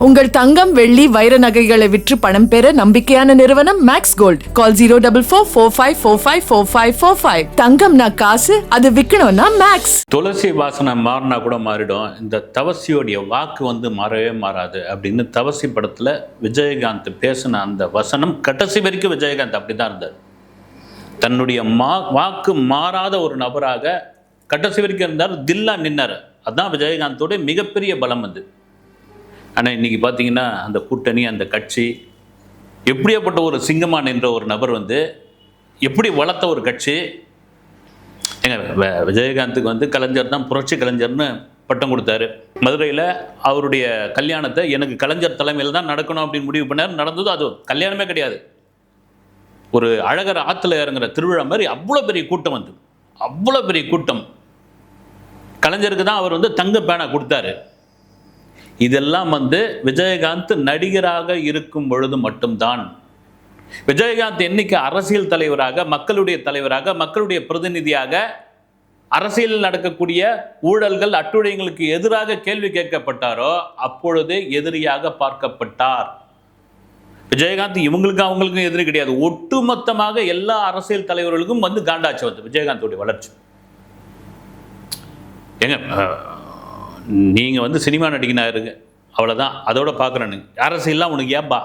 உங்கள் தங்கம் வெள்ளி வைர நகைகளை விற்று பணம் பெற நம்பிக்கையான நிறுவனம் மேக்ஸ் கோல்ட். கால் 04454545545. தங்கம்னா காசு, அது விற்கணும்னா மேக்ஸ். துளசி வாசனை மாறினா கூட மாறிடும், இந்த தவசியோடைய வாக்கு மாறவே மாறாது அப்படின்னு தவசி படத்துல விஜயகாந்த் பேசின அந்த வசனம் கடைசி வரைக்கும் விஜயகாந்த் அப்படிதான் இருந்தார். தன்னுடைய வாக்கு மாறாத ஒரு நபராக கடைசி வரைக்கும் இருந்தார், தில்லா நின்னார். அதுதான் விஜயகாந்தோட மிகப்பெரிய பலம் அது. ஆனால் இன்றைக்கி பார்த்தீங்கன்னா அந்த கூட்டணி, அந்த கட்சி எப்படியாப்பட்ட ஒரு சிங்கமான் என்ற ஒரு நபர் எப்படி வளர்த்த ஒரு கட்சி. விஜயகாந்துக்கு கலைஞர் தான் புரட்சி கலைஞர்னு பட்டம் கொடுத்தாரு. மதுரையில் அவருடைய கல்யாணத்தை எனக்கு கலைஞர் தலைமையில் தான் நடக்கணும் அப்படின்னு முடிவு பண்ணார். நடந்தது அது கல்யாணமே கிடையாது, ஒரு அழகர் ஆற்றுல இறங்குற திருவிழா மாதிரி. அவ்வளோ பெரிய கூட்டம் அவ்வளோ பெரிய கூட்டம். கலைஞருக்கு தான் அவர் தங்க பேனா கொடுத்தாரு. இதெல்லாம் விஜயகாந்த் நடிகராக இருக்கும் பொழுது மட்டும்தான். விஜயகாந்த் என்னைக்கு அரசியல் தலைவராக, மக்களுடைய தலைவராக, மக்களுடைய பிரதிநிதியாக, அரசியல் நடக்கக்கூடிய ஊழல்கள் அட்டுழியங்களுக்கு எதிராக கேள்வி கேட்கப்பட்டாரோ அப்பொழுது எதிரியாக பார்க்கப்பட்டார். விஜயகாந்த் இவங்களுக்கும் அவங்களுக்கும் எதிரி கிடையாது, ஒட்டுமொத்தமாக எல்லா அரசியல் தலைவர்களுக்கும் காண்டாச்சு விஜயகாந்தோடைய வளர்ச்சி. எங்க நீங்கள் சினிமா நடிகனாக இருக்கு, அவ்வளோதான், அதோட பார்க்குறேன்னு. அரசியல்லாம் உனக்கு ஏன்பா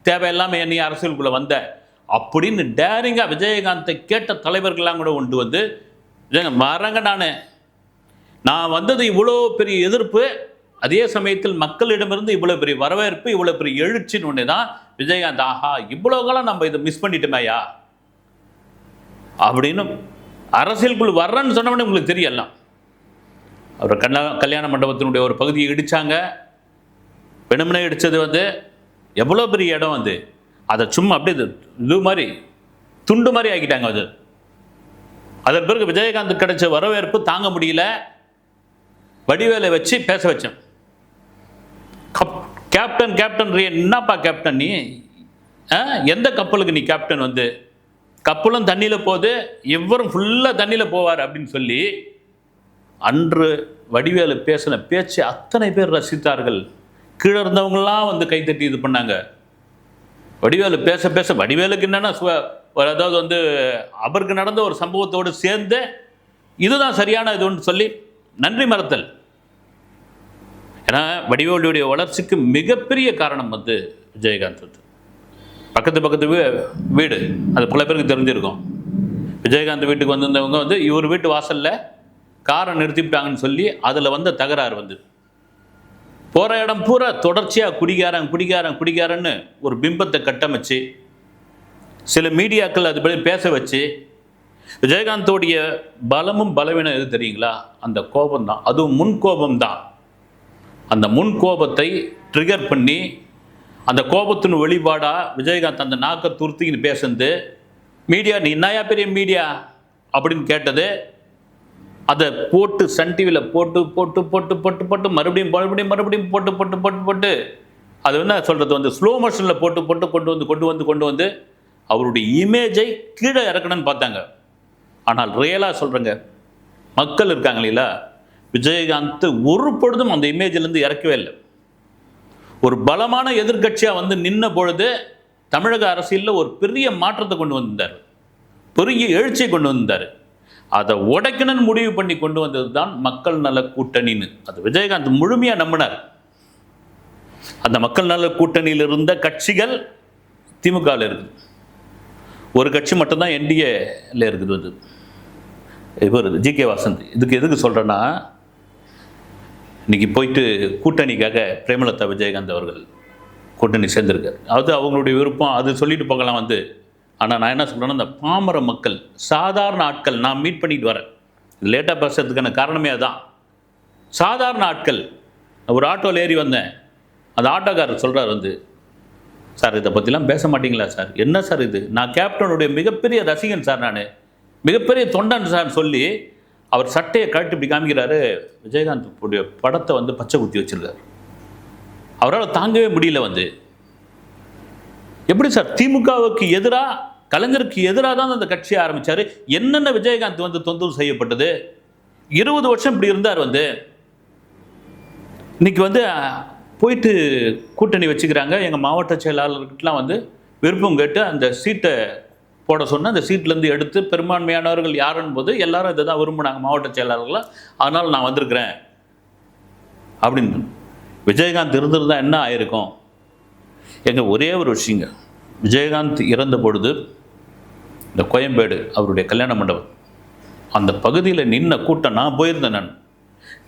தேவையில்லாமல் நீ அரசியலுக்குள்ளே வந்த அப்படின்னு டேரிங்காக விஜயகாந்தை கேட்ட தலைவர்கள்லாம் கூட வரங்க. நான் வந்தது இவ்வளோ பெரிய எதிர்ப்பு, அதே சமயத்தில் மக்களிடமிருந்து இவ்வளோ பெரிய வரவேற்பு, இவ்வளோ பெரிய எழுச்சின்னு ஒன்று தான் விஜயகாந்த். ஆஹா, இவ்வளோ காலம் நம்ம இதை மிஸ் பண்ணிட்டோமேயா அப்படின்னு அரசியலுக்குள் வர்றேன்னு சொன்னவொடனே உங்களுக்கு தெரியலாம். அவர் கல்யாண மண்டபத்தினுடைய ஒரு பகுதியை இடித்தாங்க. வெணுமனே இடித்தது எவ்வளோ பெரிய இடம் அதை சும்மா அப்படியே இது மாதிரி துண்டு மாதிரி ஆக்கிட்டாங்க. அதன் பிறகு விஜயகாந்த் கிடைச்ச வரவேற்பு தாங்க முடியல. வடிவேலை வச்சு பேச வச்சேன். கேப்டன் கேப்டன் என்னப்பா கேப்டன் நீ, எந்த கப்பலுக்கு நீ கேப்டன்? கப்பலும் தண்ணியில் போகுது, இவரும் ஃபுல்லாக தண்ணியில் போவார் அப்படின்னு சொல்லி அன்று வடிவேலு பேசின பேச்சு அத்தனை பேர் ரசித்தார்கள். கீழே இருந்தவங்களாம் கைத்தட்டி இது பண்ணாங்க. வடிவேலு பேச பேச வடிவேலுக்கு என்னன்னா அதாவது அவருக்கு நடந்த ஒரு சம்பவத்தோடு சேர்ந்து இதுதான் சரியான இதுன்னு சொல்லி நன்றி மறத்தல். ஏன்னா வடிவேலுடைய வளர்ச்சிக்கு மிகப்பெரிய காரணம் விஜயகாந்த். பக்கத்து வீடு, அது பல பேருக்கு தெரிஞ்சிருக்கும். விஜயகாந்த் வீட்டுக்கு வந்திருந்தவங்க இவர் வீட்டு வாசலில் காரை நிறுத்திவிட்டாங்கன்னு சொல்லி அதில் தகராறு போகிற இடம் பூரா தொடர்ச்சியாக குடிகாரன்னு ஒரு பிம்பத்தை கட்டமைச்சு சில மீடியாக்கள் அது பற்றி பேச வச்சு விஜயகாந்தோடைய பலமும் பலவீனம் எது தெரியுங்களா? அந்த கோபம்தான், அதுவும் முன்கோபம்தான். அந்த முன்கோபத்தை ட்ரிகர் பண்ணி அந்த கோபத்தின் வெளிப்பாடாக விஜயகாந்த் அந்த நாக்கை துருத்தின்னு பேசுனது மீடியா, நீ என்னையா பெரிய மீடியா அப்படின்னு கேட்டது, அதை போட்டு சன் டிவியில் போட்டு போட்டு போட்டு போட்டு போட்டு மறுபடியும் மறுபடியும் மறுபடியும் போட்டு போட்டு போட்டு போட்டு அது என்ன சொல்கிறது ஸ்லோ மோஷனில் போட்டு போட்டு கொண்டு வந்து அவருடைய இமேஜை கீழே இறக்கணும்னு பார்த்தாங்க. ஆனால் ரியலாக சொல்கிறேங்க, மக்கள் இருக்காங்க இல்லைங்களா, விஜயகாந்த் ஒரு பொழுதும் அந்த இமேஜிலேருந்து இறக்கவே இல்லை. ஒரு பலமான எதிர்கட்சியாக நின்ன பொழுது தமிழக அரசியலில் ஒரு பெரிய மாற்றத்தை கொண்டு வந்திருந்தார், பெரிய எழுச்சியை கொண்டு வந்திருந்தார். அதை உடைக்கணும்னு முடிவு பண்ணி கொண்டு வந்தது தான் மக்கள் நல கூட்டணின்னு. அது விஜயகாந்த் முழுமையாக நம்பினார். அந்த மக்கள் நல கூட்டணியில் இருந்த கட்சிகள் திமுகவில் இருக்குது, ஒரு கட்சி மட்டும்தான் என்டிஏல இருக்குது. இவர் ஜி.கே. வாசந்த். இதுக்கு எதுக்கு சொல்கிறேன்னா, இன்னைக்கு போயிட்டு கூட்டணிக்காக பிரேமலதா விஜயகாந்த் அவர்கள் கூட்டணி சேர்ந்திருக்கார். அது அவங்களுடைய விருப்பம், அது சொல்லிட்டு போகலாம் ஆனால் நான் என்ன சொல்கிறேன்னா, இந்த பாமர மக்கள், சாதாரண ஆட்கள் நான் மீட் பண்ணிட்டு வரேன். லேட்டாக பேசுறதுக்கான காரணமே அதுதான். சாதாரண ஆட்கள், ஒரு ஆட்டோவில் ஏறி வந்தேன், அந்த ஆட்டோக்காரர் சொல்கிறார் சார் இதை பற்றிலாம் பேச மாட்டீங்களா சார்? என்ன சார் இது, நான் கேப்டனுடைய மிகப்பெரிய ரசிகன் சார், நான் மிகப்பெரிய தொண்டன் சார் சொல்லி அவர் சட்டையை கழட்டி இப்படி காமிக்கிறாரு. விஜயகாந்த் உடைய படத்தை பச்சை குத்தி வச்சிருக்காரு. அவரால் தாங்கவே முடியல. எப்படி சார் திமுகவுக்கு எதிராக, கலைஞருக்கு எதிராக தான் அந்த கட்சியை ஆரம்பித்தார். என்னென்ன விஜயகாந்த் தொந்தரவு செய்யப்பட்டது? 20 வருஷம் இப்படி இருந்தார். இன்னைக்கு போயிட்டு கூட்டணி வச்சுக்கிறாங்க. எங்கள் மாவட்ட செயலாளர்கிட்டலாம் வந்து விருப்பம் கேட்டு அந்த சீட்டை போட சொன்னால் அந்த சீட்லேருந்து எடுத்து பெரும்பான்மையானவர்கள் யாருன்னு போது எல்லாரும் இதை தான் விரும்பினாங்க மாவட்ட செயலாளர்களாக. அதனால் நான் வந்திருக்கிறேன் அப்படின்னு. விஜயகாந்த் இருந்திருந்தா என்ன ஆயிருக்கும்? எங்கள் ஒரே ஒரு விஷயங்க, விஜயகாந்த் இறந்த பொழுது இந்த கோயம்பேடு அவருடைய கல்யாண மண்டபம் அந்த பகுதியில் நின்ன கூட்டம், நான் போயிருந்தேன், நான்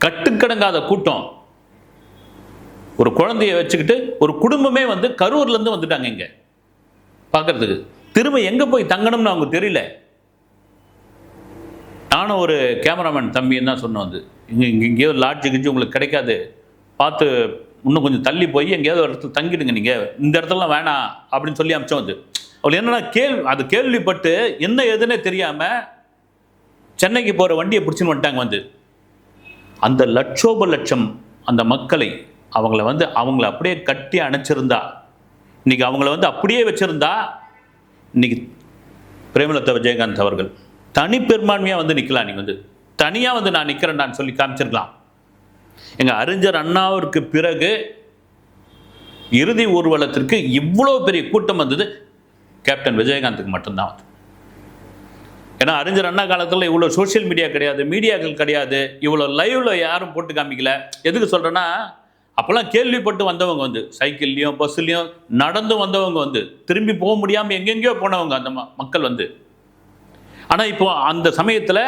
கட்டுக்கடங்காத கூட்டம். ஒரு குழந்தைய வச்சுக்கிட்டு ஒரு குடும்பமே வந்து கரூர்லேருந்து வந்துட்டாங்க இங்கே பார்க்கறதுக்கு. திரும்ப எங்கே போய் தங்கணும்னு அவங்க தெரியல. நானும் ஒரு கேமராமேன் தம்பின்னு தான் சொன்னோம், வந்து இங்கேயோ லாட்ஜு கிஞ்சி உங்களுக்கு கிடைக்காது, பார்த்து இன்னும் கொஞ்சம் தள்ளி போய் எங்கேயாவது ஒரு இடத்துல தங்கிடுங்க, நீங்கள் இந்த இடத்துலலாம் வேணாம் அப்படின்னு சொல்லி அமிச்சோம். வந்து அவள் என்னன்னா அது கேள்விப்பட்டு என்ன எதுன்னே தெரியாமல் சென்னைக்கு போகிற வண்டியை பிடிச்சின்னு வந்துட்டாங்க. வந்து அந்த லட்சோப லட்சம் அந்த மக்களை அவங்கள அப்படியே கட்டி அணைச்சிருந்தா, இன்னைக்கு அவங்கள வந்து அப்படியே வச்சிருந்தா, இன்னைக்கு பிரேமலதா விஜயகாந்த் அவர்கள் தனி பெரும்பான்மையாக வந்து நிற்கலாம். நீங்கள் வந்து தனியாக வந்து நான் நிற்கிறேன் சொல்லி காமிச்சிருக்கலாம். எங்கள் அறிஞர் அண்ணாவிற்கு பிறகு இறுதி ஊர்வலத்திற்கு இவ்வளோ பெரிய கூட்டம் வந்தது கேப்டன் விஜயகாந்துக்கு மட்டும்தான். ஏன்னா அறிஞர் அண்ணா காலத்தில் இவ்வளோ சோஷியல் மீடியா கிடையாது, மீடியாக்கள் கிடையாது, இவ்வளோ லைவ்ல யாரும் போட்டு காமிக்கல. எதுக்கு சொல்கிறேன்னா, அப்போல்லாம் கேள்விப்பட்டு வந்தவங்க வந்து சைக்கிள்லையும் பஸ்ஸுலையும் நடந்து வந்தவங்க வந்து திரும்பி போக முடியாமல் எங்கெங்கேயோ போனவங்க அந்த மக்கள் வந்து. ஆனால் இப்போ அந்த சமயத்தில்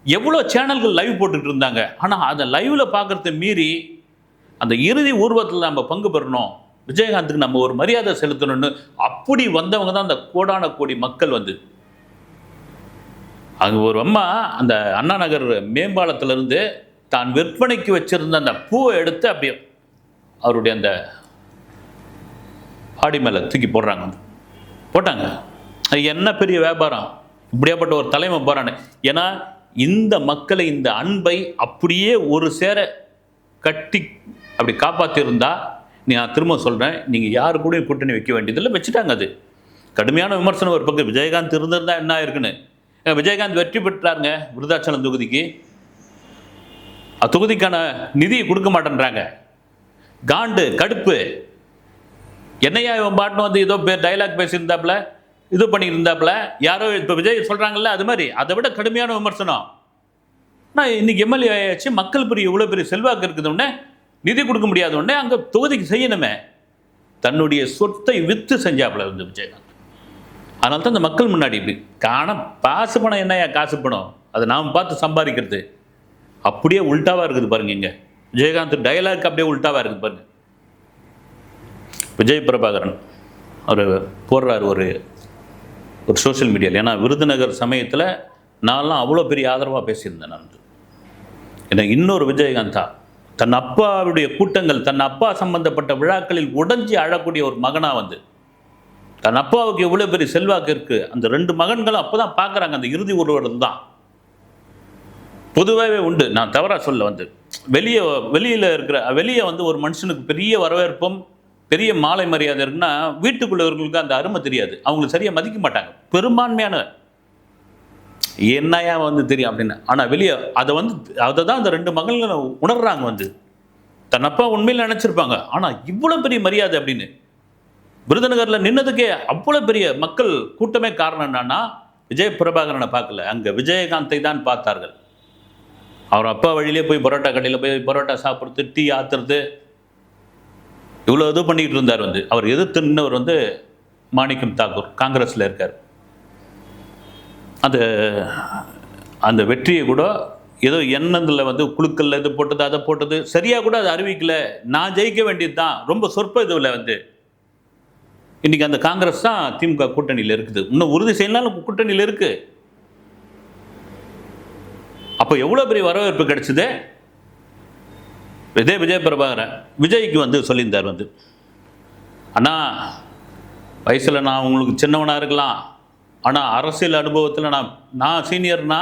எவ்வளோ சேனல்கள் லைவ் போட்டுக்கிட்டு இருந்தாங்க. ஆனால் அந்த லைவில் பார்க்குறத மீறி அந்த இறுதி ஊர்வலத்தில் நம்ம பங்கு பெறணும், விஜயகாந்துக்கு நம்ம ஒரு மரியாதை செலுத்தணும்னு அப்படி வந்தவங்க தான் அந்த கோடான கோடி மக்கள் வந்து. அங்கே ஒரு அம்மா அந்த அண்ணா நகர் மேம்பாலத்திலிருந்து தான் விற்பனைக்கு வச்சிருந்த அந்த பூவை எடுத்து அப்படியே அவருடைய அந்த பாடி மேலே தூக்கி போட்டாங்க. அது என்ன பெரிய வியாபாரம், இப்படியாப்பட்ட ஒரு தலைமை போறான்னு. ஏன்னா இந்த மக்களை, இந்த அன்பை அப்படியே ஒரு சேர கட்டி அப்படி காப்பாற்றிருந்தா, நான் திரும்ப சொல்கிறேன், நீங்கள் யாரு கூட கூட்டணி வைக்க வேண்டியதில்லை, வச்சுட்டாங்க. அது கடுமையான விமர்சனம் ஒரு பக்கம். விஜயகாந்த் இருந்திருந்தா என்ன இருக்குன்னு. விஜயகாந்த் வெற்றி பெற்றாருங்க விருதாச்சலம் தொகுதிக்கு. தொகுதிக்கான நிதியை கொடுக்க மாட்டேன்றாங்க. காண்டு கடுப்பு. என்னையா இவன் பாட்டுன்னு வந்து ஏதோ டைலாக் பேசியிருந்தாப்புல, இது பண்ணியிருந்தாப்புல, யாரோ இப்போ விஜய் சொல்கிறாங்கல்ல, அது மாதிரி அதை விட கடுமையான விமர்சனம். நான் இன்னைக்கு எம்எல்ஏ ஆயாச்சு, மக்கள் பெரிய இவ்வளோ பெரிய செல்வாக்கு இருக்குது, உடனே நிதி கொடுக்க முடியாத உடனே அங்கே தொகுதிக்கு செய்யணுமே. தன்னுடைய சொத்தை விற்று செஞ்சாப்புல வந்து விஜயகாந்த். அதனால தான் இந்த மக்கள் முன்னாடி இப்படி காசு பணம் என்னையா காசு பணம், அதை நாம் பார்த்து சம்பாதிக்கிறது. அப்படியே உல்டாவாக இருக்குது பாருங்க. இங்கே விஜயகாந்த் டயலாக் அப்படியே உல்டாவாக இருக்குது பாருங்க. விஜய் பிரபாகரன் அவர் போடுறார் ஒரு சோஷியல் மீடியாவில். ஏன்னா விருதுநகர் சமயத்தில் நான்லாம் அவ்வளோ பெரிய ஆதரவாக பேசியிருந்தேன். நான் ஏன்னா இன்னொரு விஜயகாந்தா தன் அப்பாவுடைய கூட்டங்கள், தன் அப்பா சம்பந்தப்பட்ட விழாக்களில் உடைஞ்சி அழக்கூடிய ஒரு மகனாக வந்து, தன் அப்பாவுக்கு எவ்வளோ பெரிய செல்வாக்கு இருக்குது, அந்த 2 மகன்களும் அப்போ தான் பார்க்குறாங்க. அந்த இறுதி ஊர்வலம் தான் பொதுவாகவே உண்டு, நான் தவறாக சொல்ல. வந்து வெளியே வந்து ஒரு மனுஷனுக்கு பெரிய வரவேற்பும் பெரிய மாலை மரியாதை இருக்குன்னா, வீட்டுக்குள்ளவர்களுக்கு அந்த அருமை தெரியாது, அவங்களுக்கு சரியாக மதிக்க மாட்டாங்க பெரும்பான்மையான. என்னையா வந்து தெரியும் அப்படின்னு. ஆனால் வெளியே அதை தான் அந்த 2 மகன்களும் உணர்றாங்க. வந்து தன் அப்பா உண்மையில் நினச்சிருப்பாங்க, ஆனால் இவ்வளோ பெரிய மரியாதை அப்படின்னு. விருதுநகரில் நின்னதுக்கே அவ்வளோ பெரிய மக்கள் கூட்டமே காரணம் என்னன்னா, விஜய் பிரபாகரனை பார்க்கல, அங்கே விஜயகாந்தை தான் பார்த்தார்கள். அவர் அப்பா வழியிலே போய் பரோட்டா கடையில் போய் பரோட்டா சாப்பிட்றது, டீ ஆத்துறது, இவ்வளோ இது பண்ணிக்கிட்டு இருந்தார். வந்து அவர் எதிர்த்து நின்றவர் வந்து மாணிக்கம் தாக்கூர், காங்கிரஸில் இருக்கார். அந்த வெற்றியை கூட ஏதோ எண்ணத்தில் வந்து குழுக்களில் இது போட்டது, அதை போட்டது, சரியாக கூட அதை அறிவிக்கல. நான் ஜெயிக்க வேண்டியது தான், ரொம்ப சொற்ப இதுவில் வந்து. இன்றைக்கி அந்த காங்கிரஸ் தான் திமுக கூட்டணியில் இருக்குது. இன்னும் உறுதி செய்யலாம் கூட்டணியில் இருக்குது. அப்போ எவ்வளோ பெரிய வரவேற்பு கிடைச்சிது. விஜய் பிரபாகரன் விஜய்க்கு வந்து சொல்லியிருந்தார், வந்து அண்ணா வயசில் நான் உங்களுக்கு சின்னவனாக இருக்கலாம், ஆனால் அரசியல் அனுபவத்தில் நான் சீனியர்னா,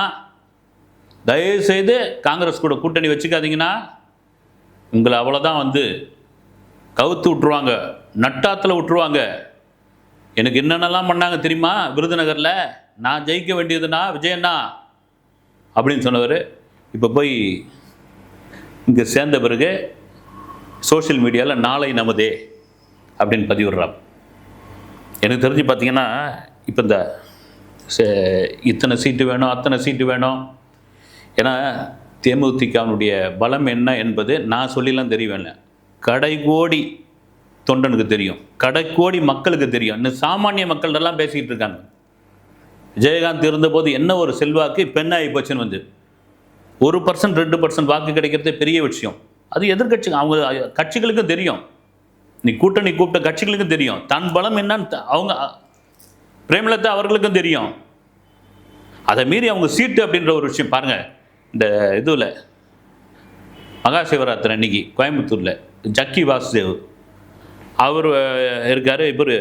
தயவுசெய்து காங்கிரஸ் கூட கூட்டணி வச்சுக்காதீங்கன்னா உங்களை அவ்வளோதான் வந்து கவுத்து விட்டுருவாங்க, நட்டாத்தில் விட்டுருவாங்க. எனக்கு என்னென்னலாம் பண்ணாங்க தெரியுமா விருதுநகரில், நான் ஜெயிக்க வேண்டியதுன்னா விஜயண்ணா அப்படின்னு சொன்னவர். இப்போ போய் இங்கே சேர்ந்த பிறகு சோஷியல் மீடியாவில் நாளை நமதே அப்படின்னு பதிவிடுறான். எனக்கு தெரிஞ்சு பார்த்தீங்கன்னா இப்போ இந்த இத்தனை சீட்டு வேணும் அத்தனை சீட்டு வேணும், ஏன்னா தேமுதிகனுடைய பலம் என்ன என்பது நான் சொல்லிலாம் தெரியவில்லை, கடைகோடி தொண்டனுக்கு தெரியும், கடைக்கோடி மக்களுக்கு தெரியும். இன்னும் சாமானிய மக்கள்லாம் பேசிக்கிட்டு இருக்காங்க. விஜயகாந்த் இருந்தபோது என்ன ஒரு செல்வாக்கு இப்போ என்ன ஆகி போச்சுன்னு வந்து 1% 2% வாக்கு கிடைக்கிறதே பெரிய விஷயம். அது எதிர்கட்சி அவங்க கட்சிகளுக்கும் தெரியும், நீ கூட்டணி கூப்பிட்ட கட்சிகளுக்கும் தெரியும், தன் பலம் என்னன்னு அவங்க பிரேமலதா அவர்களுக்கும் தெரியும். அதை மீறி அவங்க சீட்டு அப்படின்ற ஒரு விஷயம் பாருங்கள். இந்த இதில் மகா சிவராத்திரி அன்னைக்கு கோயம்புத்தூரில் ஜக்கி வாசுதேவ் அவர் இருக்கார், இவர்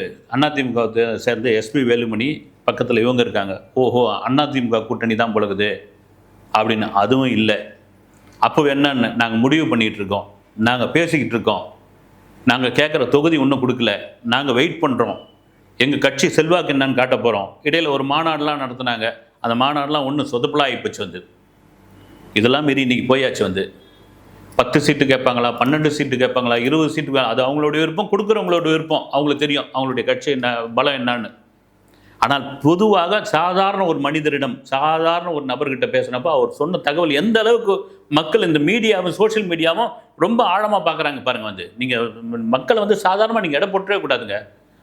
அதிமுக சேர்ந்த எஸ்பி வேலுமணி பக்கத்தில் இவங்க இருக்காங்க. ஓஹோ அதிமுக கூட்டணி தான் பொழுகுது அப்படின்னு. அதுவும் இல்லை. அப்போ என்னன்னு நாங்கள் முடிவு பண்ணிகிட்டு இருக்கோம், நாங்கள் பேசிக்கிட்டு இருக்கோம், நாங்கள் கேட்குற தொகுதி ஒன்றும் கொடுக்கல, நாங்கள் வெயிட் பண்ணுறோம், எங்கள் கட்சி செல்வாக்கு என்னன்னு காட்ட போகிறோம். இடையில் ஒரு மாநாடுலாம் நடத்துனாங்க, அந்த மாநாடுலாம் ஒன்றும் சொதப்பலாகி போச்சு வந்து. இதெல்லாம் மீறி இன்றைக்கி போயாச்சு வந்து 10 சீட்டு கேட்பாங்களா, 12 சீட்டு கேட்பாங்களா, 20 சீட்டு, அது அவங்களுடைய விருப்பம், கொடுக்குறவங்களோட விருப்பம், அவங்களுக்கு தெரியும் அவங்களுடைய கட்சி என்ன பலம் என்னன்னு. ஆனால் பொதுவாக சாதாரண ஒரு மனிதரிடம், சாதாரண ஒரு நபர்கிட்ட பேசினப்போ அவர் சொன்ன தகவல் எந்த அளவுக்கு மக்கள் இந்த மீடியாவும் சோஷியல் மீடியாவும் ரொம்ப ஆழமாக பார்க்குறாங்க பாருங்கள் வந்து. நீங்கள் மக்களை வந்து சாதாரணமாக நீங்கள் எடை போட்டவே கூடாதுங்க.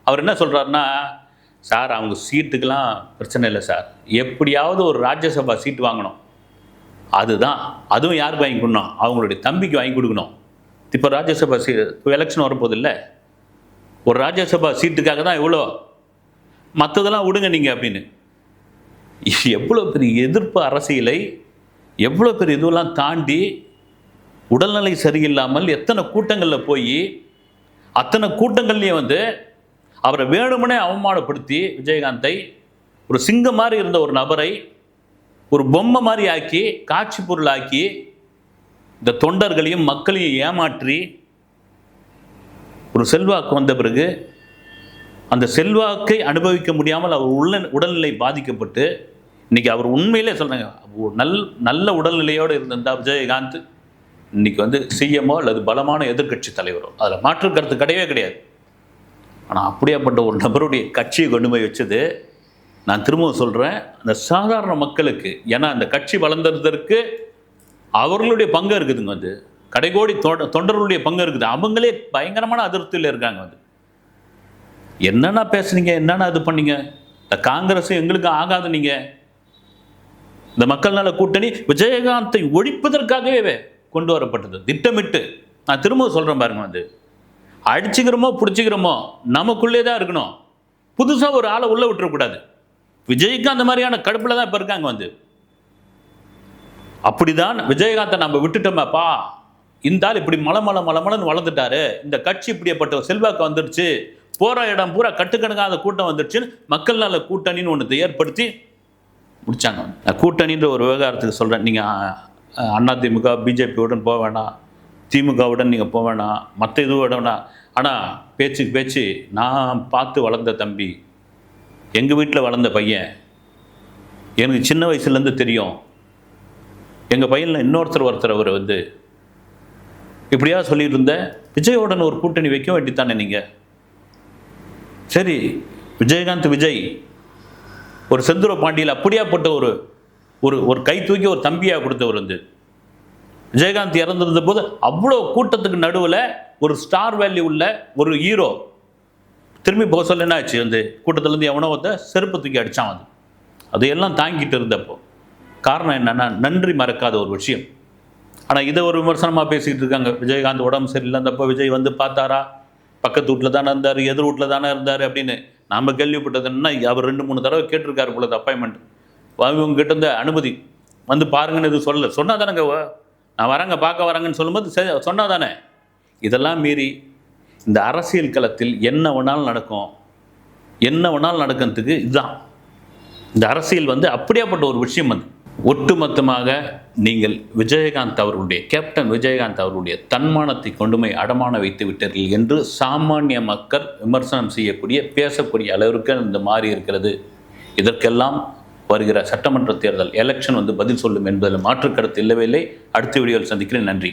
அவர் என்ன சொல்கிறாருன்னா, சார் அவங்க சீட்டுக்கெல்லாம் பிரச்சனை இல்லை சார், எப்படியாவது ஒரு ராஜ்யசபா சீட்டு வாங்கணும், அதுதான், அதுவும் யாருக்கு வாங்கி கொடுக்கணும், அவங்களுடைய தம்பிக்கு வாங்கி கொடுக்கணும். இப்போ ராஜ்யசபா எலெக்ஷன் வரப்போகுது இல்லை, ஒரு ராஜ்யசபா சீட்டுக்காக தான் இவ்வளோ, மற்றதெல்லாம் விடுங்க நீங்கள் அப்படின்னு. எவ்வளோ பெரிய எதிர்ப்பு அரசியலை, எவ்வளோ பெரிய இதுவெல்லாம் தாண்டி உடல்நிலை சரியில்லாமல் எத்தனை கூட்டங்களில் போய் அத்தனை கூட்டங்கள்லேயே வந்து அவரை வேணுமனே அவமானப்படுத்தி விஜயகாந்தை ஒரு சிங்கம் மாதிரி இருந்த ஒரு நபரை ஒரு பொம்மை மாதிரி ஆக்கி காட்சி பொருளாக்கி இந்த தொண்டர்களையும் மக்களையும் ஏமாற்றி ஒரு செல்வாக்கு வந்த பிறகு அந்த செல்வாக்கை அனுபவிக்க முடியாமல் அவர் உடல்நிலை பாதிக்கப்பட்டு இன்றைக்கி அவர் உண்மையிலே சொல்கிறாங்க, நல்ல உடல்நிலையோடு இருந்திருந்தால் விஜயகாந்த் இன்றைக்கி வந்து சிஎம்ஓ அல்லது பலமான எதிர்கட்சி தலைவரோ, அதில் மாற்று கருத்து கிடையவே கிடையாது. ஆனால் அப்படியாப்பட்ட ஒரு நபருடைய கட்சியை கொண்டு போய் வச்சது, நான் திரும்பவும் சொல்கிறேன், அந்த சாதாரண மக்களுக்கு, ஏன்னா அந்த கட்சி வளர்ந்ததற்கு அவர்களுடைய பங்கு இருக்குதுங்க வந்து, கடைகோடி தொண்டர்களுடைய பங்கு இருக்குது. அவங்களே பயங்கரமான அதிருப்தியில் இருக்காங்க வந்து. என்னென்ன பேசுனீங்க, என்னென்ன இது பண்ணீங்க, இந்த காங்கிரஸ் எங்களுக்கு ஆகாது, நீங்கள் இந்த மக்கள் நல கூட்டணி விஜயகாந்தை ஒழிப்பதற்காகவே கொண்டு வரப்பட்டது திட்டமிட்டு. நான் திரும்பவும் சொல்கிறேன் பாருங்க வந்து, அடிச்சுக்கிறோமோ பிடிச்சிக்கிறோமோ நமக்குள்ளே தான் இருக்கணும், புதுசாக ஒரு ஆளை உள்ளே விட்டுறக்கூடாது. விஜய்க்கு அந்த மாதிரியான கடுப்பில் தான் இப்போ இருக்காங்க வந்து. அப்படிதான் விஜயகாந்தை நம்ம விட்டுட்டோமாப்பா, இந்த ஆள் இப்படி மலமலன்னு வளர்ந்துட்டாரு, இந்த கட்சி இப்படிப்பட்ட செல்வாக்கு வந்துடுச்சு, போகிற இடம் பூரா கட்டுக்கணக்காத கூட்டம் வந்துடுச்சுன்னு மக்கள் நல கூட்டணின்னு ஒன்று ஏற்படுத்தி முடித்தாங்க. கூட்டணின்ற ஒரு விவகாரத்துக்கு சொல்கிறேன், நீங்கள் அதிமுக பிஜேபியுடன் போக வேணாம், திமுகவுடன் நீங்கள் போக வேணாம், மற்ற இது விட வேணாம். ஆனால் பேச்சுக்கு பேச்சு, நான் பார்த்து வளர்ந்த தம்பி, எங்கள் வீட்டில் வளர்ந்த பையன், எனக்கு சின்ன வயசுலேருந்து தெரியும், எங்கள் பையனில் ஒருத்தர் அவர் வந்து இப்படியா சொல்லிட்டு இருந்தேன், விஜயோடன் ஒரு கூட்டணி வைக்க வேண்டித்தானே நீங்கள். சரி, விஜயகாந்த் விஜய் ஒரு செந்தூர பாண்டியில் அப்படியாப்பட்ட ஒரு கை தூக்கி ஒரு தம்பியாக கொடுத்தவர் வந்து. விஜயகாந்த் இறந்திருந்த போது அவ்வளோ கூட்டத்துக்கு நடுவில் ஒரு ஸ்டார் வேல்யூ உள்ள ஒரு ஹீரோ திரும்பி போக சொல்ல என்ன ஆச்சு, வந்து கூட்டத்திலேருந்து எவனோ செருப்பு தூக்கி அடித்தான் வந்து. அதையெல்லாம் தாங்கிட்டு இருந்தப்போ காரணம் என்னென்னா நன்றி மறக்காத ஒரு விஷயம். ஆனால் இதை ஒரு விமர்சனமாக பேசிக்கிட்டு இருக்காங்க. விஜயகாந்த் உடம்பு சரியில்லைந்தப்போ விஜய் வந்து பார்த்தாரா, பக்கத்து வீட்டில் தானே இருந்தார், எதிர் வீட்டில் தானே இருந்தார் அப்படின்னு நாம் கேள்விப்பட்டது என்னன்னா, அவர் 2-3 தடவை கேட்டிருக்காரு பொழுது அப்பாயின்மெண்ட், இவங்க கிட்ட இருந்த அனுமதி வந்து பாருங்கன்னு எதுவும் சொன்னால் தானேங்க, நான் வரேங்க பார்க்க வரேங்கன்னு சொல்லும்போது சொன்னால் தானே. இதெல்லாம் மீறி இந்த அரசியல் களத்தில் என்ன வேணாலும் நடக்கிறதுக்கு இதுதான் இந்த அரசியல் வந்து அப்படியாப்பட்ட ஒரு விஷயம் வந்து. ஒட்டுமொத்தமாக நீங்கள் விஜயகாந்த் அவர்களுடைய கேப்டன் விஜயகாந்த் அவர்களுடைய தன்மானத்தை கொண்டுமை அடமான வைத்து விட்டீர்கள் என்று சாமானிய மக்கள் விமர்சனம் செய்யக்கூடிய பேசக்கூடிய அளவிற்கு இந்த மாறி இருக்கிறது. இதற்கெல்லாம் வருகிற சட்டமன்ற தேர்தல் எலெக்ஷன் வந்து பதில் சொல்லும் என்பதில் மாற்று கருத்து இல்லவே இல்லை. அடுத்த வீடியோவில் சந்திக்கிறேன். நன்றி.